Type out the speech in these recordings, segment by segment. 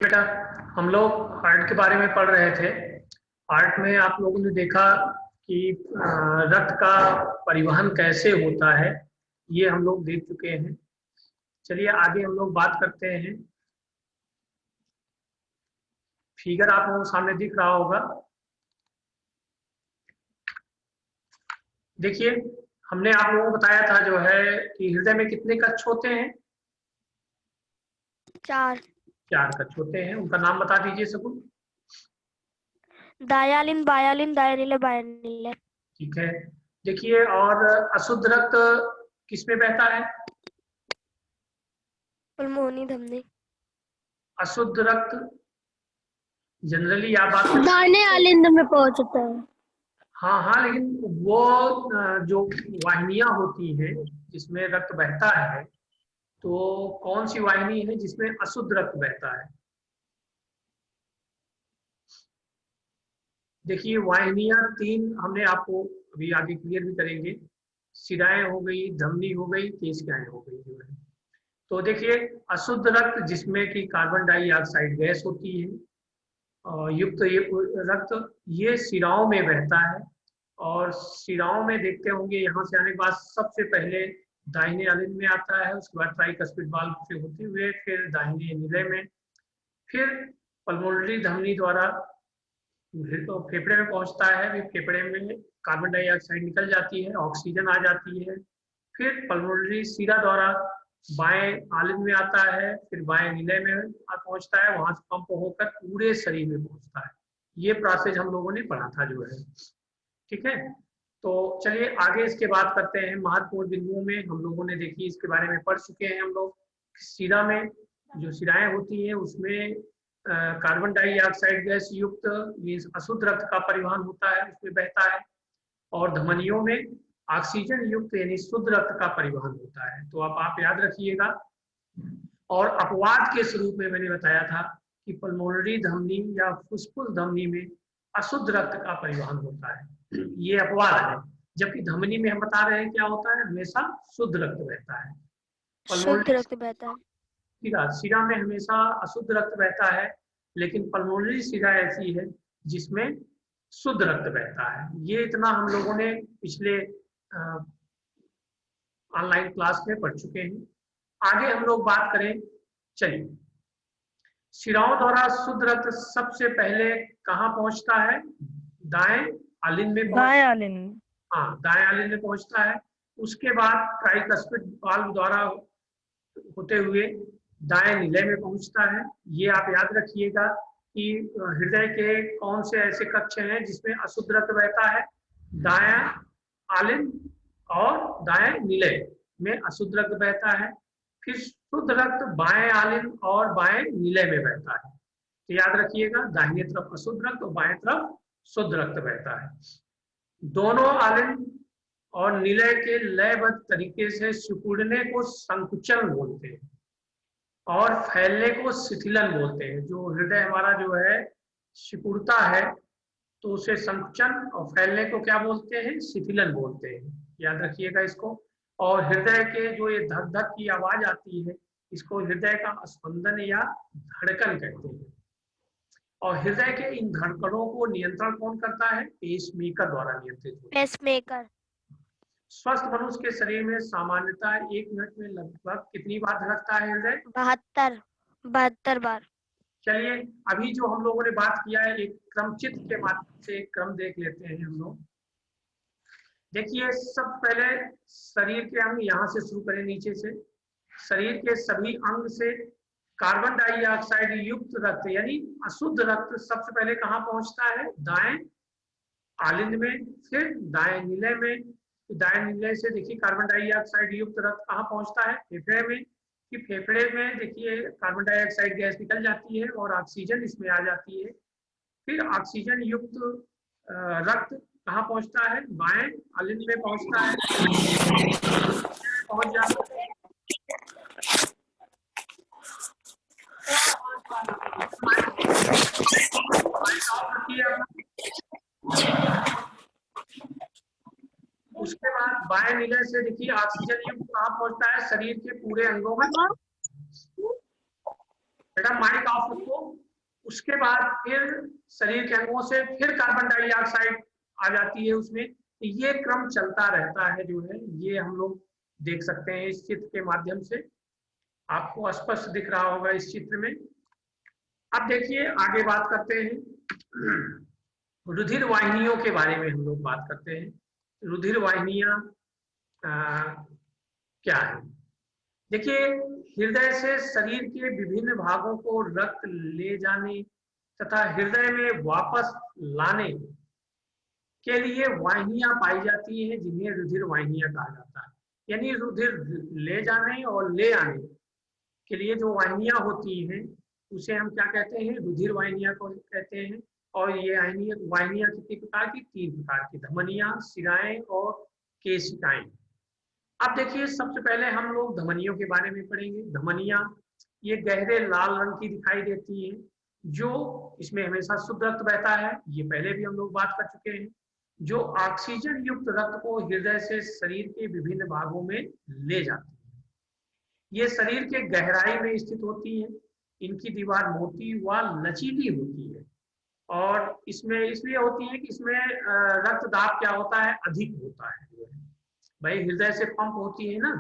बेटा, हम लोग हार्ट के बारे में पढ़ रहे थे। हार्ट में आप लोगों ने देखा कि रक्त का परिवहन कैसे होता है, ये हम लोग देख चुके हैं। चलिए आगे हम लोग बात करते हैं। फिगर आप लोगों को सामने दिख रहा होगा। देखिए, हमने आप लोगों को बताया था जो है कि हृदय में कितने कक्ष होते हैं। 4। 4 कक्ष होते हैं, उनका नाम बता दीजिए सबको। दायालिन, बायालिन, दायानीले, बायानीले। ठीक है। देखिए, और अशुद्ध रक्त किस में बहता है? पल्मोनी धमनी। अशुद्ध रक्त जनरली आप बात दाहिने आलिंद में पहुंचता है। हाँ हाँ, लेकिन वो जो वाहिनियां होती हैं जिसमें रक्त बहता है, तो कौन सी वाहिनी है जिसमें अशुद्ध रक्त बहता है? देखिए, वाहिनियां 3 हमने आपको अभी आगे क्लियर भी करेंगे। शिराएं हो गई, धमनी हो गई, केशिकाएं हो गई जो है। तो देखिए, अशुद्ध रक्त जिसमें कि कार्बन डाइऑक्साइड गैस होती है युक्त ये रक्त, ये शिराओं में बहता है। और शिराओं में देखते होंगे, यहाँ से आने के बाद सबसे पहले दाहिने अलिंद में आता है, उसके बाद ट्राइकस्पिड वाल्व से होते हुए फिर दाहिने नीले में, फिर पल्मोनरी धमनी द्वारा फिर तो फेफड़े में पहुंचता है। फिर फेफड़े में कार्बन डाइऑक्साइड निकल जाती है, ऑक्सीजन आ जाती है। फिर पल्मोनरी शिरा द्वारा बाएं आलिंद में आता है, फिर बाएं नीले में पहुंचता है, वहां से पंप होकर पूरे शरीर में पहुंचता है। ये प्रोसेस हम लोगों ने पढ़ा था जो है। ठीक है, तो चलिए आगे इसके बात करते हैं। महत्वपूर्ण बिंदुओं में हम लोगों ने देखी, इसके बारे में पढ़ चुके हैं हम लोग। शिरा में जो शिराएं होती हैं उसमें कार्बन डाइऑक्साइड गैस युक्त ये अशुद्ध रक्त का परिवहन होता है, उसमें बहता है। और धमनियों में ऑक्सीजन युक्त यानी शुद्ध रक्त का परिवहन होता है। तो आप याद रखिएगा। और अपवाद के स्वरूप में मैंने बताया था कि पल्मोनरी धमनी या फुस्फुस धमनी में अशुद्ध रक्त का परिवहन होता है, ये अपवाद है। जबकि धमनी में हम बता रहे हैं क्या होता है, हमेशा शुद्ध रक्त बहता है। शुद्ध पल्मोनरी रक्त बहता है। शिरा में हमेशा अशुद्ध रक्त बहता है, लेकिन पल्मोनरी शिरा ऐसी है जिसमें शुद्ध रक्त बहता है। ये इतना हम लोगों ने पिछले ऑनलाइन क्लास में पढ़ चुके हैं। आगे हम लोग बात करें। चलिए, शिराओं द्वारा शुद्ध रक्त सबसे पहले कहाँ पहुंचता है? दाएं आलिंद में दाएं आलिंद। हाँ, दाएं आलिंद में पहुंचता है। उसके बाद ट्राइकस्पिड वाल्व द्वारा होते हुए दाएं नीले में पहुंचता है। ये आप याद रखिएगा कि हृदय के कौन से ऐसे कक्ष हैं जिसमें अशुद्ध रक्त बहता है। दाएं आलिंद और दाएं नीले में अशुद्ध रक्त बहता है। फिर शुद्ध रक्त बाएं आलिंद और बाएं नीले में बहता है। तो याद रखिएगा, दाहिने तरफ अशुद्ध रक्त और बाएं तरफ शुद्ध रक्त बहता है। दोनों आलिंद और नीले के लयबद्ध तरीके से सिकुड़ने को संकुचन बोलते हैं और फैलने को शिथिलन बोलते हैं। जो हृदय हमारा जो है सिकुड़ता है तो उसे संकुचन, और फैलने को क्या बोलते हैं? शिथिलन बोलते हैं। याद रखिएगा इसको। और हृदय के जो ये धक धक की आवाज आती है, इसको हृदय का स्पंदन या धड़कन कहते हैं। और हृदय के इन धड़कनों को नियंत्रण कौन करता है? पेसमेकर द्वारा नियंत्रित होता है। पेसमेकर। स्वस्थ मनुष्य के शरीर में सामान्यतः 1 मिनट में लगभग कितनी बार धड़कता है हृदय? 72 बार। चलिए, अभी जो हम लोगों ने बात किया है, एक क्रम चित्र के माध्यम से एक क्रम देख लेते हैं हम लोग। देखिए, सब पहले शरीर के अंग यहाँ से शुरू करें नीचे से। शरीर के सभी अंग से कार्बन डाइऑक्साइड युक्त रक्त यानी अशुद्ध रक्त सबसे पहले कहाँ पहुंचता है? दाएं आलिंद में, फिर दाएं नीले में। दाएं नीले से देखिए कार्बन डाइऑक्साइड युक्त रक्त कहाँ पहुंचता है? फेफड़े में। कि फेफड़े में देखिए कार्बन डाइऑक्साइड गैस निकल जाती है और ऑक्सीजन इसमें आ जाती है। फिर ऑक्सीजन युक्त रक्त कहाँ पहुंचता है? बाएं आलिंद में पहुंचता है। पहुंच जाता है। उसके बाद बाएं नीले से देखिए ऑक्सीजन युक्त कहाँ पहुंचता है? शरीर के पूरे अंगों में। बेटा एकदम माइक ऑफ रखो। उसके बाद फिर शरीर के अंगों से फिर कार्बन डाइऑक्साइड आ जाती है उसमें। ये क्रम चलता रहता है जो है, ये हम लोग देख सकते हैं इस चित्र के माध्यम से। आपको स्पष्ट दिख रहा होगा इस चित्र में। अब देखिए आगे बात करते हैं रुधिर वाहिनियों के बारे में। हम लोग बात करते हैं रुधिर वाहिनियां क्या है। देखिए, हृदय से शरीर के विभिन्न भागों को रक्त ले जाने तथा हृदय में वापस लाने के लिए वाहिनियां पाई जाती हैं, जिन्हें रुधिर वाहिनियां कहा जाता है। यानी रुधिर ले जाने और ले आने के लिए जो वाहिनियां होती हैं उसे हम क्या कहते हैं, रुधिर वाहिनियां को कहते हैं। और ये वाहिनियां कितनी प्रकार की, 3 प्रकार की, धमनियां, शिराएं और केशिकाएं। अब देखिए सबसे पहले हम लोग धमनियों के बारे में पढ़ेंगे। धमनियां ये गहरे लाल रंग की दिखाई देती हैं, जो इसमें हमेशा शुद्ध रक्त बहता है, ये पहले भी हम लोग बात कर चुके हैं, जो ऑक्सीजन युक्त रक्त को हृदय से शरीर के विभिन्न भागों में ले जाती है। ये शरीर के गहराई में स्थित होती है। इनकी दीवार मोटी व लचीली होती है और इसमें इसलिए होती है कि इसमें रक्त दाब क्या होता है, अधिक होता है। भाई हृदय से पंप होती है ना,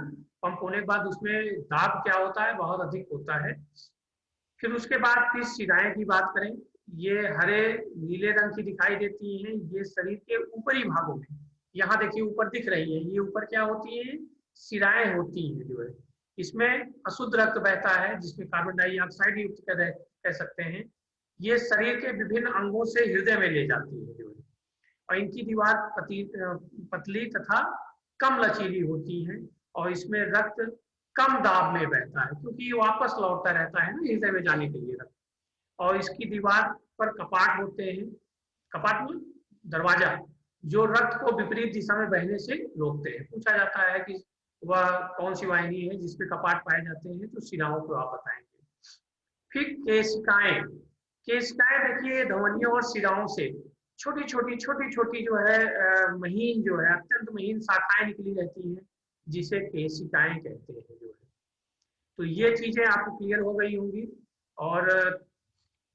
पंप होने के बाद उसमें दाब क्या होता है, बहुत अधिक होता है। फिर उसके बाद फिर शिराएं की बात करें, ये हरे नीले रंग की दिखाई देती हैं। ये शरीर के ऊपरी भागों में, यहाँ देखिए ऊपर दिख रही है, ये ऊपर क्या होती है, शिराएं होती हैं जो है। इसमें अशुद्ध रक्त बहता है, जिसमें कार्बन डाइऑक्साइड युक्त कह सकते हैं। ये शरीर के विभिन्न अंगों से हृदय में ले जाती है जो है, और इनकी दीवार पतली तथा कम लचीली होती है और इसमें रक्त कम दाब में बहता है, क्योंकि ये वापस लौटता रहता है ना हृदय में जाने के लिए रक्त। और इसकी दीवार पर कपाट होते हैं, कपाट में दरवाजा, जो रक्त को विपरीत दिशा में बहने से रोकते हैं। पूछा जाता है कि वह कौन सी वाहिनी है जिसपे कपाट पाए जाते हैं, तो शिराओं को आप बताएंगे। फिर केशिकाएं। केशिकाएं देखिए धमनियों और शिराओं से छोटी छोटी जो है महीन जो है, अत्यंत महीन शाखाएं निकली रहती हैं, जिसे केशिकाएं कहते हैं जो है। तो ये चीजें आपको क्लियर हो गई होंगी। और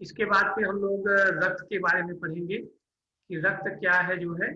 इसके बाद फिर हम लोग रक्त के बारे में पढ़ेंगे कि रक्त क्या है जो है।